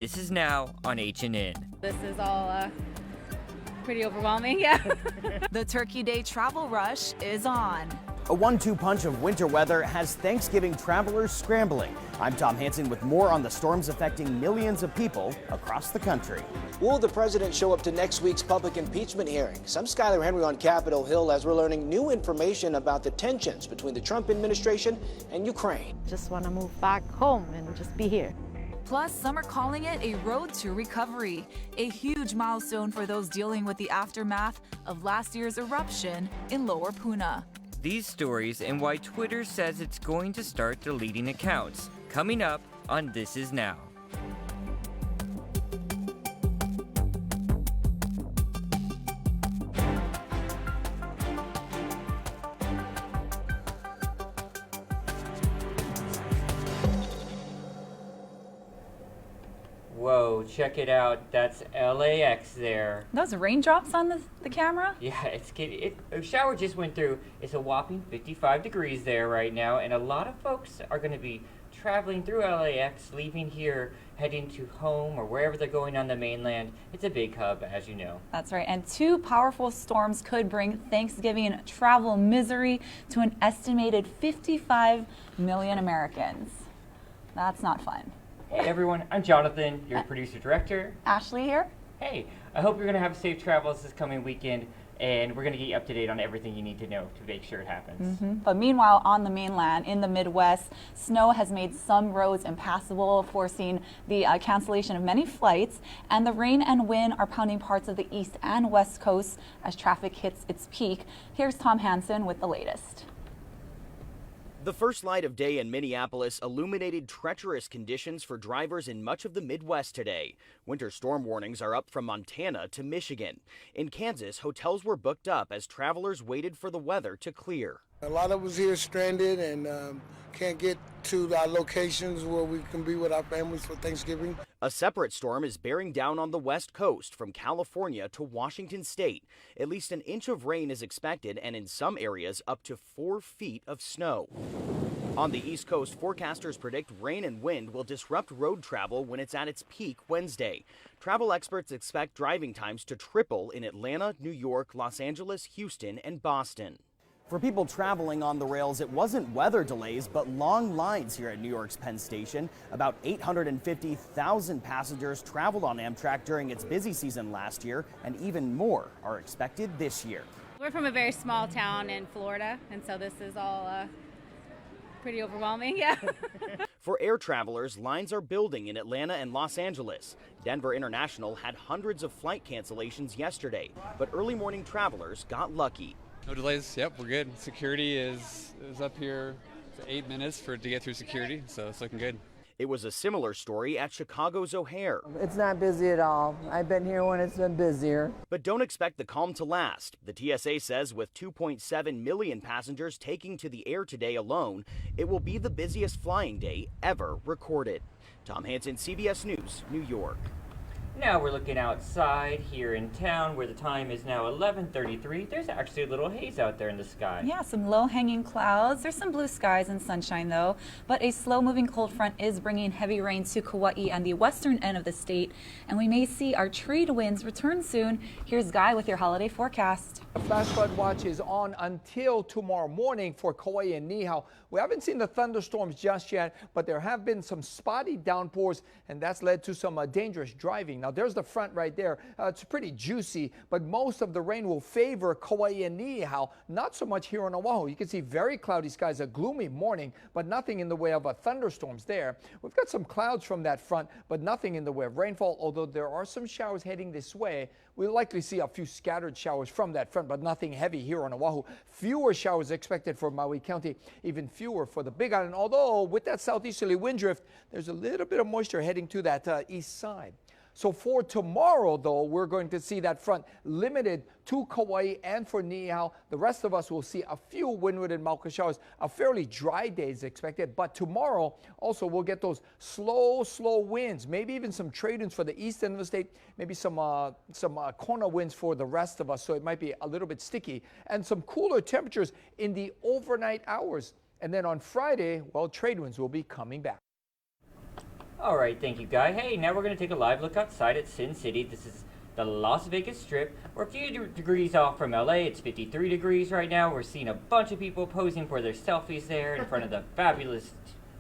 This is now on HNN. This is all pretty overwhelming, yeah. The Turkey Day travel rush is on. A 1-2 punch of winter weather has Thanksgiving travelers scrambling. I'm Tom Hansen with more on the storms affecting millions of people across the country. Will the president show up to next week's public impeachment hearings? I'm Skylar Henry on Capitol Hill as we're learning new information about the tensions between the Trump administration and Ukraine. Just want to move back home and just be here. Plus, some are calling it a road to recovery, a huge milestone for those dealing with the aftermath of last year's eruption in Lower Puna. These stories and why Twitter says it's going to start deleting accounts. Coming up on This Is Now. Whoa, check it out. That's LAX there. Those raindrops on the camera? Yeah, a shower just went through. It's a whopping 55 degrees there right now, and a lot of folks are going to be traveling through LAX, leaving here, heading to home or wherever they're going on the mainland. It's a big hub, as you know. That's right, and two powerful storms could bring Thanksgiving travel misery to an estimated 55 million Americans. That's not fun. Hey everyone, I'm Jonathan, your producer-director. Ashley here. Hey, I hope you're going to have safe travels this coming weekend, and we're going to get you up to date on everything you need to know to make sure it happens. But meanwhile, on the mainland, in the Midwest, snow has made some roads impassable, forcing the cancellation of many flights, and the rain and wind are pounding parts of the east and west coast as traffic hits its peak. Here's Tom Hansen with the latest. The first light of day in Minneapolis illuminated treacherous conditions for drivers in much of the Midwest today. Winter storm warnings are up from Montana to Michigan. In Kansas, hotels were booked up as travelers waited for the weather to clear. A lot of us here stranded and can't get to our locations where we can be with our families for Thanksgiving. A separate storm is bearing down on the west coast from California to Washington state. At least an inch of rain is expected, and in some areas up to 4 feet of snow. On the East Coast, forecasters predict rain and wind will disrupt road travel when it's at its peak Wednesday. Travel experts expect driving times to triple in Atlanta, New York, Los Angeles, Houston, and Boston. For people traveling on the rails, it wasn't weather delays, but long lines here at New York's Penn Station. About 850,000 passengers traveled on Amtrak during its busy season last year, and even more are expected this year. We're from a very small town in Florida, and so this is all pretty overwhelming, yeah. For air travelers, lines are building in Atlanta and Los Angeles. Denver International had hundreds of flight cancellations yesterday, but early morning travelers got lucky. No delays. Yep, we're good. Security is up here for 8 minutes to get through security, so it's looking good. It was a similar story at Chicago's O'Hare. It's not busy at all. I've been here when it's been busier. But don't expect the calm to last. The TSA says with 2.7 million passengers taking to the air today alone, it will be the busiest flying day ever recorded. Tom Hansen, CBS News, New York. Now we're looking outside here in town where the time is now 11:33. There's actually a little haze out there in the sky. Yeah, some low-hanging clouds. There's some blue skies and sunshine, though. But a slow-moving cold front is bringing heavy rain to Kauai and the western end of the state. And we may see our trade winds return soon. Here's Guy with your holiday forecast. A flash flood watch is on until tomorrow morning for Kauai and Niihau. We haven't seen the thunderstorms just yet, but there have been some spotty downpours, and that's led to some dangerous driving. Now, there's the front right there. It's pretty juicy, but most of the rain will favor Kauai and Niihau, not so much here on Oahu. You can see very cloudy skies, a gloomy morning, but nothing in the way of thunderstorms there. We've got some clouds from that front, but nothing in the way of rainfall, although there are some showers heading this way. We'll likely see a few scattered showers from that front, but nothing heavy here on Oahu. Fewer showers expected for Maui County, even fewer for the Big Island, although with that southeasterly wind drift, there's a little bit of moisture heading to that east side. So for tomorrow, though, we're going to see that front limited to Kauai and for Niihau. The rest of us will see a few windward and Mauka showers. A fairly dry day is expected, but tomorrow also we'll get those slow winds, maybe even some trade winds for the east end of the state, maybe some Kona winds for the rest of us, so it might be a little bit sticky, and some cooler temperatures in the overnight hours. And then on Friday, well, trade winds will be coming back. All right, thank you, Guy. Hey, now we're going to take a live look outside at Sin City. This is the Las Vegas Strip. We're a few degrees off from LA. It's 53 degrees right now. We're seeing a bunch of people posing for their selfies there in front of the fabulous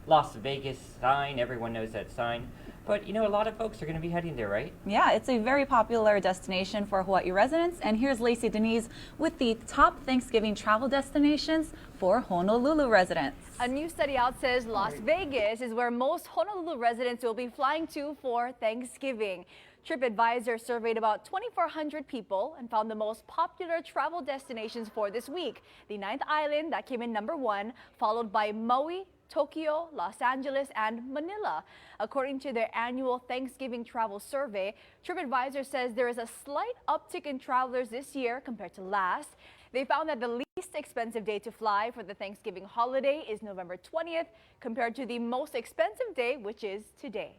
Las Vegas sign. Everyone knows that sign. But, you know, a lot of folks are going to be heading there, right? Yeah, it's a very popular destination for Hawaii residents. And here's Lacey Denise with the top Thanksgiving travel destinations for Honolulu residents. A new study out says Las Vegas is where most Honolulu residents will be flying to for Thanksgiving. TripAdvisor surveyed about 2,400 people and found the most popular travel destinations for this week. The 9th island that came in #1, followed by Maui, Tokyo, Los Angeles, and Manila. According to their annual Thanksgiving travel survey, TripAdvisor says there is a slight uptick in travelers this year compared to last. They found that the least expensive day to fly for the Thanksgiving holiday is November 20th, compared to the most expensive day, which is today.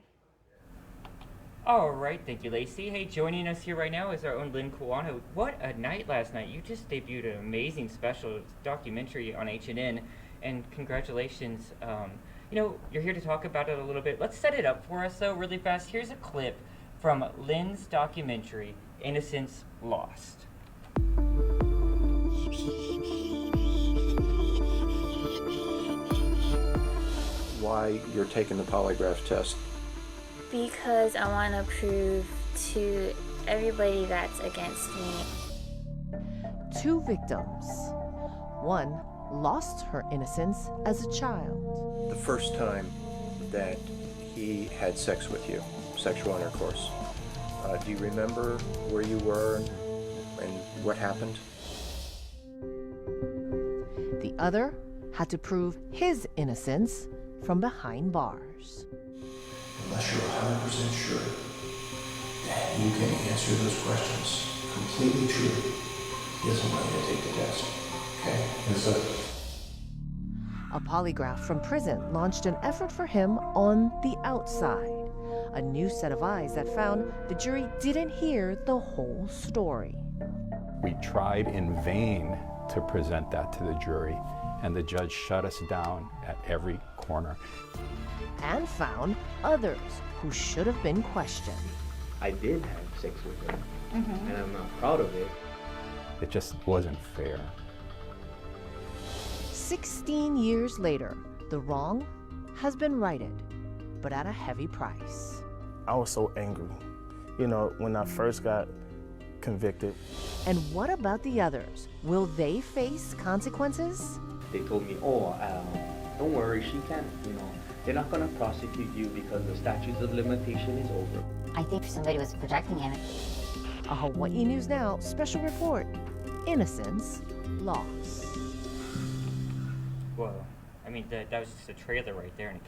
All right, thank you, Lacey. Hey, joining us here right now is our own Lynn Kawano. What a night last night. You just debuted an amazing special documentary on HNN, and congratulations. You know, you're here to talk about it a little bit. Let's set it up for us, though, really fast. Here's a clip from Lynn's documentary, Innocence Lost. Why you're taking the polygraph test? Because I want to prove to everybody that's against me. 2 victims. One lost her innocence as a child. The first time that he had sex with you, sexual intercourse, do you remember where you were and what happened? The other had to prove his innocence from behind bars. Unless you're 100% sure that you can answer those questions completely true, he doesn't want you to take the test. Okay? Yes, sir. A polygraph from prison launched an effort for him on the outside. A new set of eyes that found the jury didn't hear the whole story. We tried in vain to present that to the jury, and the judge shut us down at every corner. And found others who should have been questioned. I did have sex with her, and I'm not proud of it. It just wasn't fair. 16 years later, the wrong has been righted, but at a heavy price. I was so angry, you know, when I first got convicted. And what about the others? Will they face consequences? They told me, don't worry, she can't, they're not going to prosecute you because the statute of limitation is over. I think somebody was protecting him. A Hawaii News Now special report, Innocence Lost. Whoa. I mean, that was just a trailer right there, and it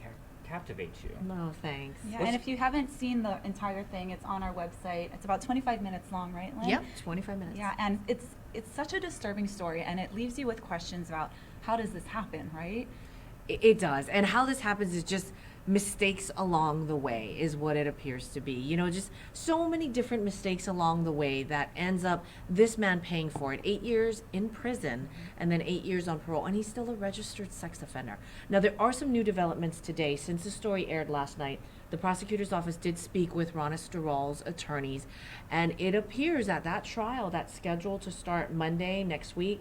captivates you. No, thanks. Yeah, and if you haven't seen the entire thing, it's on our website. It's about 25 minutes long, right, Lynn? Yep, 25 minutes. Yeah, and it's such a disturbing story, and it leaves you with questions about how does this happen, right? It does. And how this happens is just mistakes along the way is what it appears to be. Just so many different mistakes along the way that ends up this man paying for it. 8 years in prison and then 8 years on parole. And he's still a registered sex offender. Now, there are some new developments today. Since the story aired last night, the prosecutor's office did speak with Ron Estoral's attorneys. And it appears that that trial that's scheduled to start Monday next week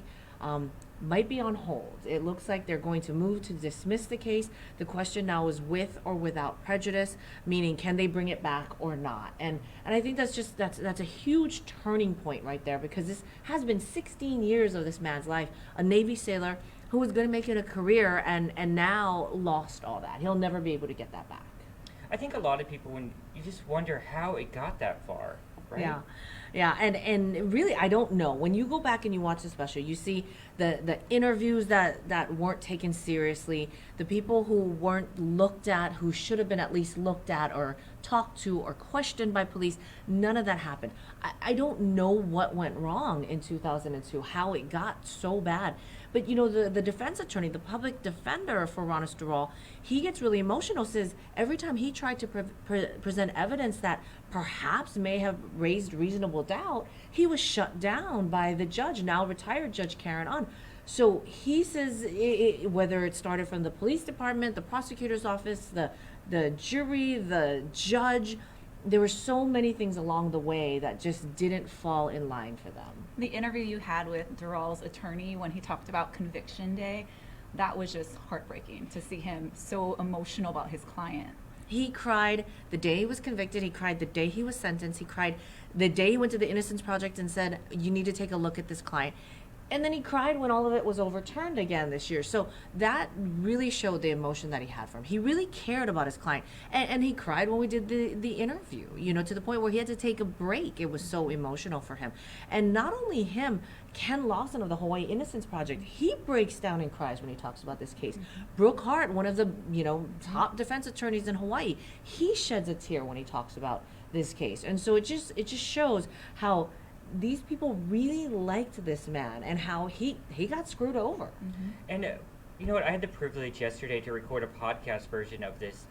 might be on hold. It looks like they're going to move to dismiss the case. The question now is with or without prejudice, meaning can they bring it back or not? And I think that's a huge turning point right there, because this has been 16 years of this man's life, a Navy sailor who was going to make it a career and now lost all that. He'll never be able to get that back. I think a lot of people, when you just wonder how it got that far, right? Yeah, and really, I don't know. When you go back and you watch the special, you see the interviews that weren't taken seriously, the people who weren't looked at, who should have been at least looked at or talked to or questioned by police. None of that happened. I don't know what went wrong in 2002, how it got so bad. But the defense attorney, the public defender for Ron Estoral, he gets really emotional, says every time he tried to present evidence that perhaps may have raised reasonable doubt, he was shut down by the judge, now retired Judge Karen On. So he says whether it started from the police department, the prosecutor's office, the jury, the judge. There were so many things along the way that just didn't fall in line for them. The interview you had with Durrell's attorney when he talked about conviction day, that was just heartbreaking to see him so emotional about his client. He cried the day he was convicted. He cried the day he was sentenced. He cried the day he went to the Innocence Project and said, you need to take a look at this client. And then he cried when all of it was overturned again this year. So that really showed the emotion that he had for him. He really cared about his client. And he cried when we did the interview, you know, to the point where he had to take a break. It was so emotional for him. And not only him, Ken Lawson of the Hawaii Innocence Project, he breaks down and cries when he talks about this case. Brooke Hart, one of the, you know, top defense attorneys in Hawaii, he sheds a tear when he talks about this case. And so it just shows how these people really liked this man and how he got screwed over. And you know what? I had the privilege yesterday to record a podcast version of this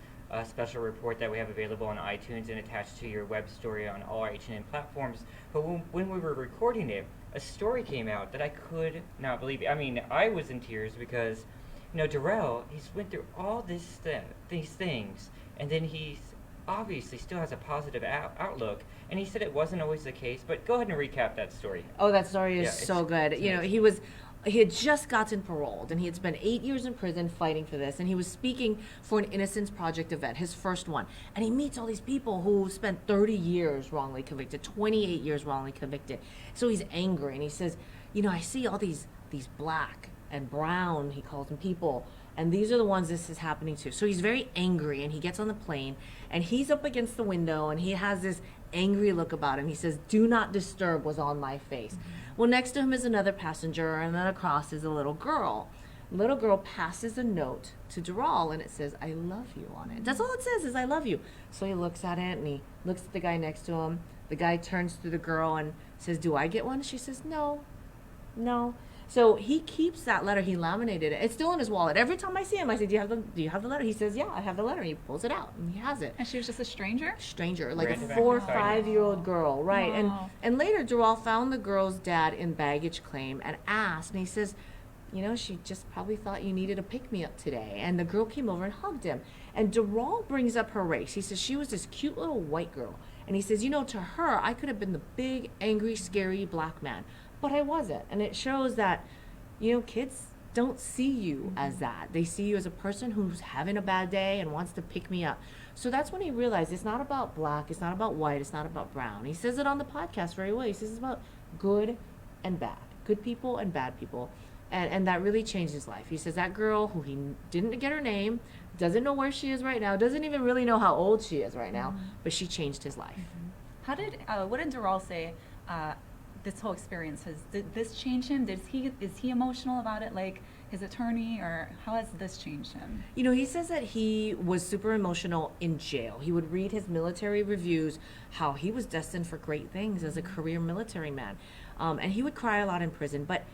special report that we have available on iTunes and attached to your web story on all our HNN platforms. But when we were recording it, a story came out that I could not believe. I mean, I was in tears because, you know, Durrell, he's went through all these things, and then he's obviously still has a positive outlook, and he said it wasn't always the case. But go ahead and recap that story. Oh, that story is so good. You know, he had just gotten paroled, and he had spent 8 years in prison fighting for this, and he was speaking for an Innocence Project event, his first one, and he meets all these people who spent 30 years wrongly convicted, 28 years wrongly convicted. So he's angry, and he says, you know, I see all these black and brown, he calls them, people, and these are the ones this is happening to. So he's very angry, and he gets on the plane, and he's up against the window, and he has this angry look about him. He says, "Do not disturb" was on my face. Well, next to him is another passenger, and then across is a little girl. Little girl passes a note to Durrell, and it says, "I love you" on it. That's all it says, is "I love you." So he looks at it, and he looks at the guy next to him. The guy turns to the girl and says, "Do I get one?" She says, "No, no." So he keeps that letter. He laminated it. It's still in his wallet. Every time I see him, I say, do you have the letter? He says, "Yeah, I have the letter." And he pulls it out, and he has it. And she was just a stranger? Stranger, like a 4 or 5 year old girl, right? Wow. And later, Durrell found the girl's dad in baggage claim and asked, and he says, you know, she just probably thought you needed a pick-me-up today. And the girl came over and hugged him. And Durrell brings up her race. He says she was this cute little white girl. And he says, you know, to her, I could have been the big, angry, scary black man. But I wasn't. And it shows that, you know, kids don't see you as that. They see you as a person who's having a bad day and wants to pick me up. So that's when he realized it's not about black, it's not about white, it's not about brown. He says it on the podcast very well. He says it's about good and bad, good people and bad people. And that really changed his life. He says that girl who he didn't get her name, doesn't know where she is right now, doesn't even really know how old she is right now, but she changed his life. What did Durrell say this whole experience did this change him? Is he emotional about it like his attorney, or how has this changed him? You know, he says that he was super emotional in jail. He would read his military reviews, how he was destined for great things as a career military man. And he would cry a lot in prison, but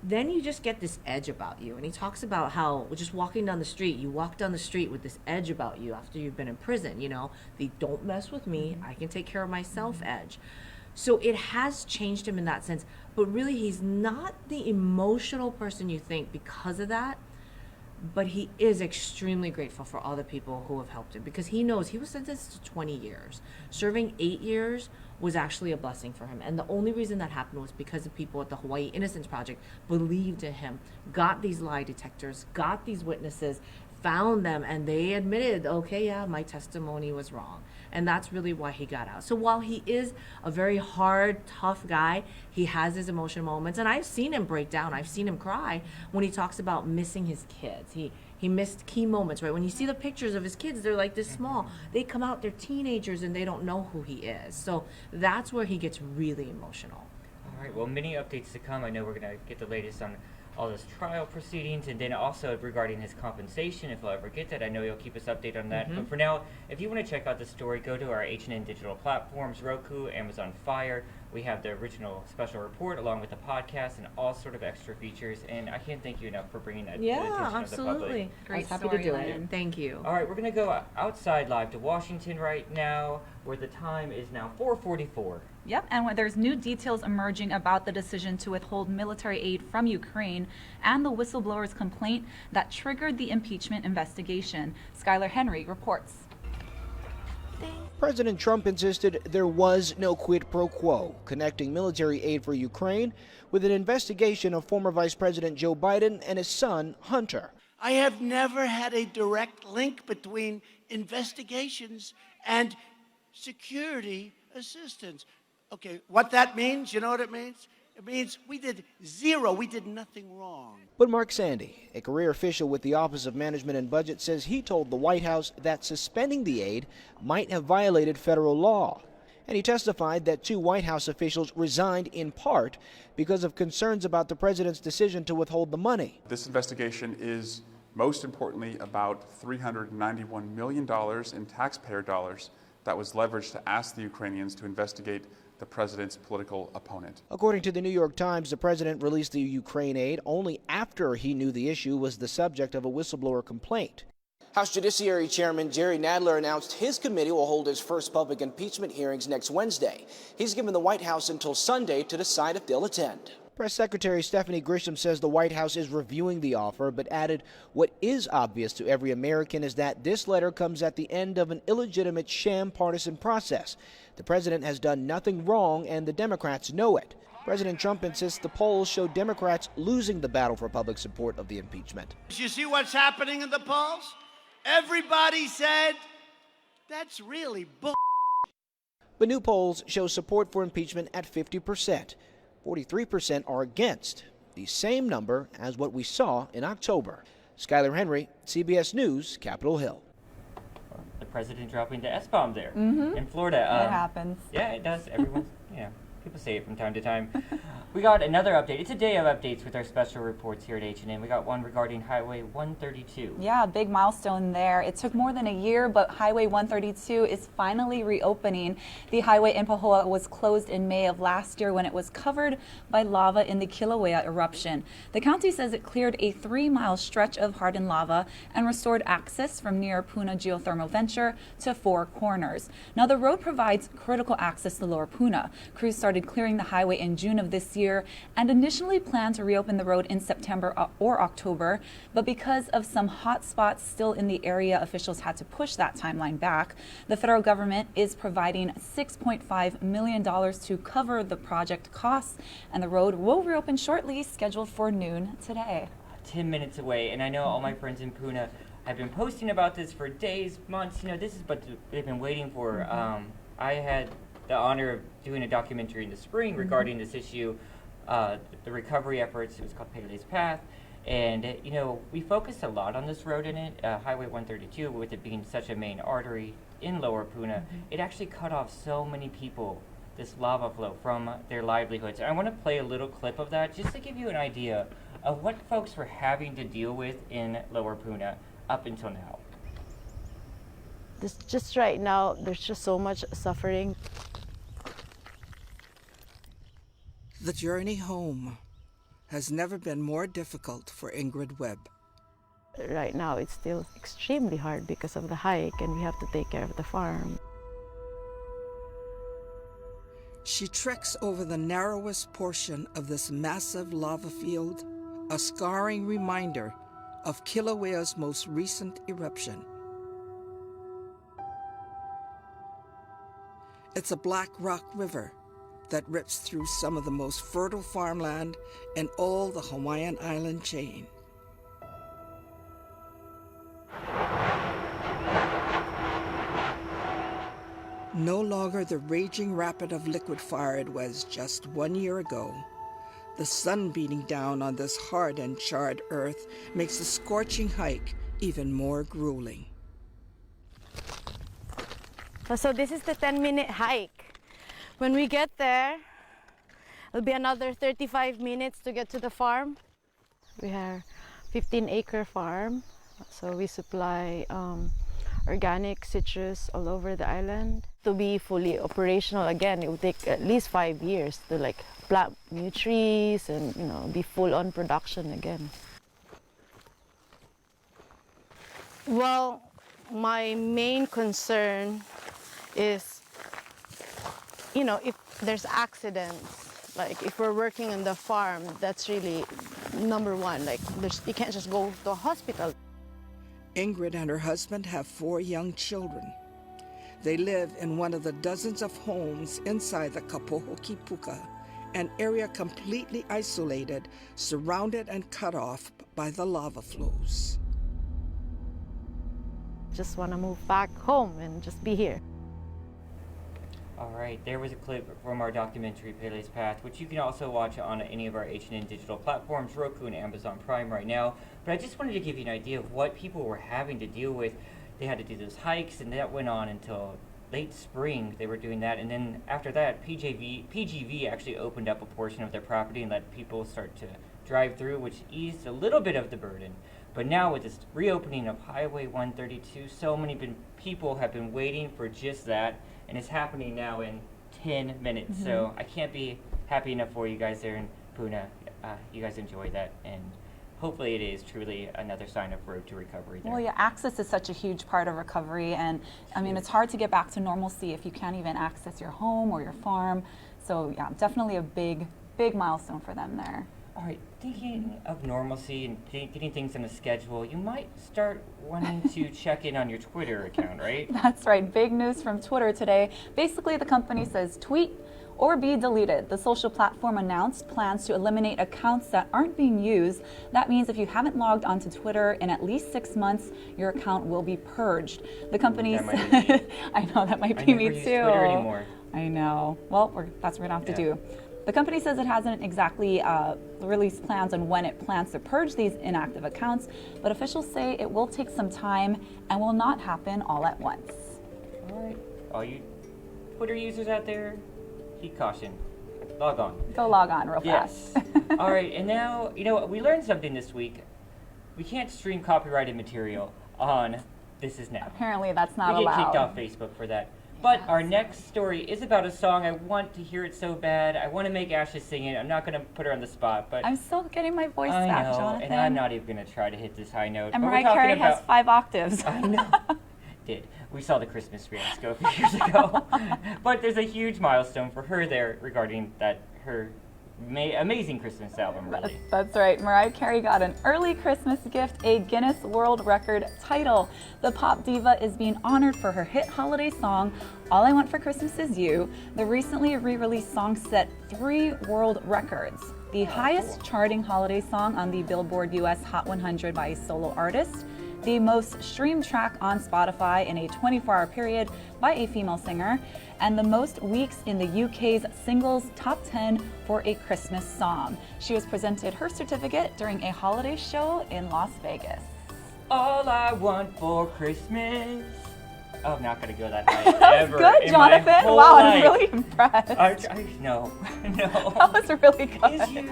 then you just get this edge about you. And he talks about how just walking down the street, you walk down the street with this edge about you after you've been in prison, you know, the "don't mess with me, I can take care of myself" edge. So it has changed him in that sense, but really he's not the emotional person you think because of that, but he is extremely grateful for all the people who have helped him, because he knows he was sentenced to 20 years. Serving 8 years was actually a blessing for him, and the only reason that happened was because the people at the Hawaii Innocence Project believed in him, got these lie detectors, got these witnesses, found them, and they admitted, okay, yeah, my testimony was wrong. And that's really why he got out. So while he is a very hard, tough guy, he has his emotional moments. And I've seen him break down. I've seen him cry when he talks about missing his kids. He missed key moments, right? When you see the pictures of his kids, they're like this small. They come out, they're teenagers, and they don't know who he is. So that's where he gets really emotional. All right, well, many updates to come. I know we're going to get the latest on all those trial proceedings, and then also regarding his compensation, if he'll ever get that. I know you'll keep us updated on that. But for now, if you want to check out the story, go to our HNN digital platforms, Roku, Amazon Fire. We have the original special report along with the podcast and all sort of extra features. And I can't thank you enough for bringing that to the attention of the public. I was happy to do it. Thank you. All right, we're going to go outside live to Washington right now. where the time is now 4:44. Yep, and when there's new details emerging about the decision to withhold military aid from Ukraine and the whistleblower's complaint that triggered the impeachment investigation. Skylar Henry reports. President Trump insisted there was no quid pro quo, connecting military aid for Ukraine with an investigation of former Vice President Joe Biden and his son, Hunter. I have never had a direct link between investigations and security assistance. Okay, what that means, you know what it means? It means we did zero, we did nothing wrong. But Mark Sandy, a career official with the Office of Management and Budget, says he told the White House that suspending the aid might have violated federal law. And he testified that 2 White House officials resigned in part because of concerns about the president's decision to withhold the money. This investigation is most importantly about $391 million in taxpayer dollars that was leveraged to ask the Ukrainians to investigate the president's political opponent. According to the New York Times, the president released the Ukraine aid only after he knew the issue was the subject of a whistleblower complaint. House Judiciary Chairman Jerry Nadler announced his committee will hold its first public impeachment hearings next Wednesday. He's given the White House until Sunday to decide if they'll attend. Press Secretary Stephanie Grisham says the White House is reviewing the offer, but added what is obvious to every American is that this letter comes at the end of an illegitimate sham partisan process. The president has done nothing wrong, and the Democrats know it. President Trump insists the polls show Democrats losing the battle for public support of the impeachment. You see what's happening in the polls? Everybody said, that's really bull. But new polls show support for impeachment at 50%. 43% are against, the same number as what we saw in October. Skylar Henry, CBS News, Capitol Hill. The president dropping the S-bomb there in Florida. It happens. Yeah, it does. Everyone, people say it from time to time. We got another update. It's a day of updates with our special reports here at HNN. We got one regarding Highway 132. Yeah, a big milestone there. It took more than a year, but Highway 132 is finally reopening. The highway in Pahoa was closed in May of last year when it was covered by lava in the Kilauea eruption. The county says it cleared a 3-mile stretch of hardened lava and restored access from near Puna Geothermal Venture to Four Corners. Now, the road provides critical access to Lower Puna. Crews started clearing the highway in June of this year and initially planned to reopen the road in September or October, but because of some hot spots still in the area, officials had to push that timeline back. The federal government is providing $6.5 million to cover the project costs, and the road will reopen shortly, scheduled for noon today. 10 minutes away, and I know all my friends in Puna have been posting about this for days, months. This is what they've been waiting for. I had the honor of doing a documentary in the spring regarding this issue, the recovery efforts. It was called Pele's Path, and we focused a lot on this road in it, Highway 132, with it being such a main artery in Lower Puna. It actually cut off so many people, this lava flow, from their livelihoods. And I want to play a little clip of that just to give you an idea of what folks were having to deal with in Lower Puna up until now. Just right now, there's just so much suffering. The journey home has never been more difficult for Ingrid Webb. Right now, it's still extremely hard because of the hike, and we have to take care of the farm. She treks over the narrowest portion of this massive lava field, a scarring reminder of Kilauea's most recent eruption. It's a black rock river that rips through some of the most fertile farmland in all the Hawaiian island chain. No longer the raging rapid of liquid fire it was just 1 year ago. The sun beating down on this hard and charred earth makes the scorching hike even more grueling. So this is the 10-minute hike. When we get there, it'll be another 35 minutes to get to the farm. We have a 15-acre farm, so we supply organic citrus all over the island. To be fully operational again, it will take at least 5 years to plant new trees and be full on production again. Well, my main concern is you know, if there's accidents, like if we're working on the farm, that's really number one. Like you can't just go to a hospital. Ingrid and her husband have 4 young children. They live in one of the dozens of homes inside the Kapohokipuka, an area completely isolated, surrounded and cut off by the lava flows. Just want to move back home and just be here. All right, there was a clip from our documentary Pele's Path, which you can also watch on any of our HNN digital platforms, Roku and Amazon Prime right now. But I just wanted to give you an idea of what people were having to deal with. They had to do those hikes, and that went on until late spring. They were doing that, and then after that, PGV actually opened up a portion of their property and let people start to drive through, which eased a little bit of the burden. But now with this reopening of Highway 132, so many people have been waiting for just that, and it's happening now in 10 minutes. So I can't be happy enough for you guys there in Puna. You guys enjoy that, and hopefully it is truly another sign of road to recovery there. Well, yeah, access is such a huge part of recovery, and I mean, it's hard to get back to normalcy if you can't even access your home or your farm. So yeah, definitely a big milestone for them there. All right, thinking of normalcy and getting things on a schedule, you might start wanting to check in on your Twitter account, right? That's right, big news from Twitter today. Basically, the company says tweet or be deleted. The social platform announced plans to eliminate accounts that aren't being used. That means if you haven't logged onto Twitter in at least 6 months, your account will be purged. The company said, I know, that might be me too. I never use Twitter anymore. I know. Well, that's what we're going to have to do. The company says it hasn't exactly released plans on when it plans to purge these inactive accounts, but officials say it will take some time and will not happen all at once. All right, all you Twitter users out there, heed caution. Log on. Go log on real fast. Yes. All right, and now, you know what, we learned something this week. We can't stream copyrighted material on This Is Now. Apparently that's not allowed. We get kicked off Facebook for that. But our next story is about a song. I want to hear it so bad. I want to make Ashley sing it. I'm not going to put her on the spot, but I'm still getting my voice back, Jonathan. And I'm not even going to try to hit this high note. And Mariah Carey has 5 octaves. I know. Did. We saw the Christmas fiasco a few years ago. But there's a huge milestone for her there regarding that her amazing Christmas album, really. That's right. Mariah Carey got an early Christmas gift, a Guinness World Record title. The pop diva is being honored for her hit holiday song, All I Want for Christmas Is You. The recently re-released song set 3 world records. The highest charting holiday song on the Billboard US Hot 100 by a solo artist, the most streamed track on Spotify in a 24-hour period by a female singer, and the most weeks in the UK's singles top 10 for a Christmas song. She was presented her certificate during a holiday show in Las Vegas. All I want for Christmas. Oh, I'm not going to go that high that ever. Was good, Jonathan. Wow, I'm really impressed. No. That was really good. Is you?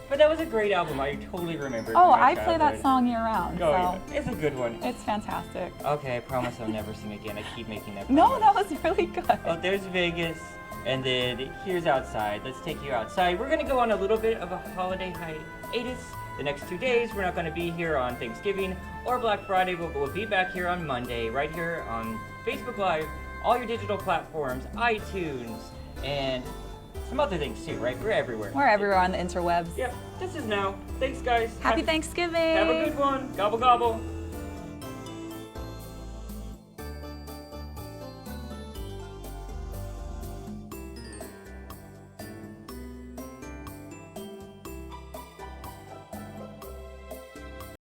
But that was a great album. I totally remember. Oh, I play that song year round. Oh, so. yeah. It's a good one. It's fantastic. Okay, I promise I'll never sing again. I keep making that promise. No, that was really good. Oh, there's Vegas, and then here's outside. Let's take you outside. We're going to go on a little bit of a holiday hiatus. The next 2 days, we're not going to be here on Thanksgiving or Black Friday, but we'll be back here on Monday, right here on Facebook Live, all your digital platforms, iTunes, and some other things too, right? We're everywhere. We're everywhere on the interwebs. Yep. This is Now. Thanks, guys. Happy Thanksgiving. Have a good one. Gobble, gobble.